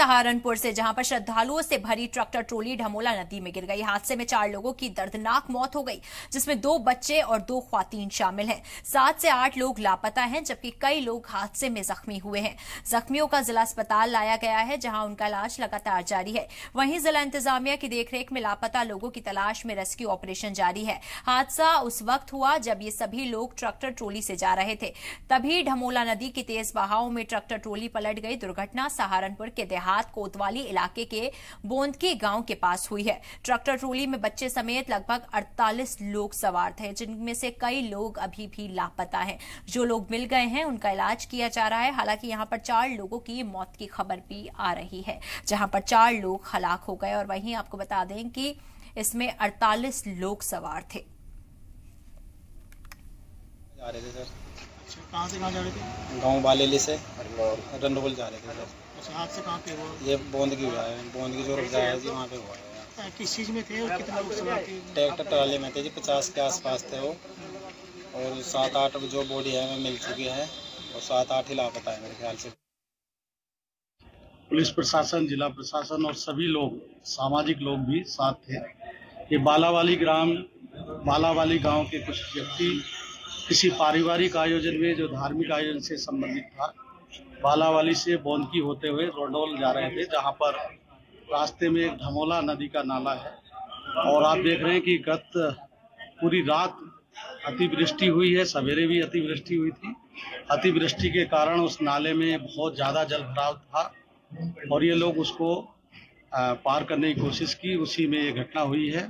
सहारनपुर से, जहां पर श्रद्धालुओं से भरी ट्रैक्टर ट्रॉली ढमोला नदी में गिर गई। हादसे में 4 लोगों की दर्दनाक मौत हो गई, जिसमें 2 बच्चे और 2 ख्वातीन शामिल हैं। 7 से 8 लोग लापता हैं, जबकि कई लोग हादसे में जख्मी हुए हैं। जख्मियों का जिला अस्पताल लाया गया है, जहां उनका इलाज लगातार जारी है। वहीं जिला इंतजामिया की देखरेख में लापता लोगों की तलाश में रेस्क्यू ऑपरेशन जारी है। हादसा उस वक्त हुआ जब ये सभी लोग ट्रैक्टर ट्रॉली से जा रहे थे, तभी ढमोला नदी की तेज बहाव में ट्रैक्टर ट्रॉली पलट गई। दुर्घटना सहारनपुर के देहात कोतवाली इलाके के बोंदकी गांव के पास हुई है। ट्रैक्टर ट्रॉली में बच्चे समेत लगभग 48 लोग सवार थे, जिनमें से कई लोग अभी भी लापता हैं। जो लोग मिल गए हैं उनका इलाज किया जा रहा है। हालांकि यहां पर 4 लोगों की मौत की खबर भी आ रही है, जहां पर 4 लोग हलाक हो गए। और वहीं आपको बता दें कि इसमें 48 लोग सवार थे। जा रहे थे सर। अच्छा, कहाँ से कहाँ जा रहे थे? गाँव वाले से रंडोल जा रहे थे सर। अच्छा, हादसा कहाँ पे हुआ? ये बोंदगी हुआ है, बोंदगी जो रुक जाए जी वहाँ पे हुआ है। किस चीज़ में थे और कितने लोग सवार थे? ट्रैक्टर ट्राली में थे जी, 50 के आसपास थे वो। और 7-8 जो बॉडी है वो मिल चुकी है और 7-8 ही लापता है मेरे ख्याल से। पुलिस प्रशासन, जिला प्रशासन और सभी लोग, सामाजिक लोग भी साथ थे। ये बालावाली गांव के कुछ व्यक्ति किसी पारिवारिक आयोजन में, जो धार्मिक आयोजन से संबंधित था, बालावाली से बोंदकी होते हुए रंडोल जा रहे थे, जहां पर रास्ते में एक ढमोला नदी का नाला है। और आप देख रहे हैं कि गत पूरी रात अतिवृष्टि हुई है, सवेरे भी अतिवृष्टि हुई थी। अतिवृष्टि के कारण उस नाले में बहुत ज़्यादा जल भराव था और ये लोग उसको पार करने की कोशिश की, उसी में ये घटना हुई है।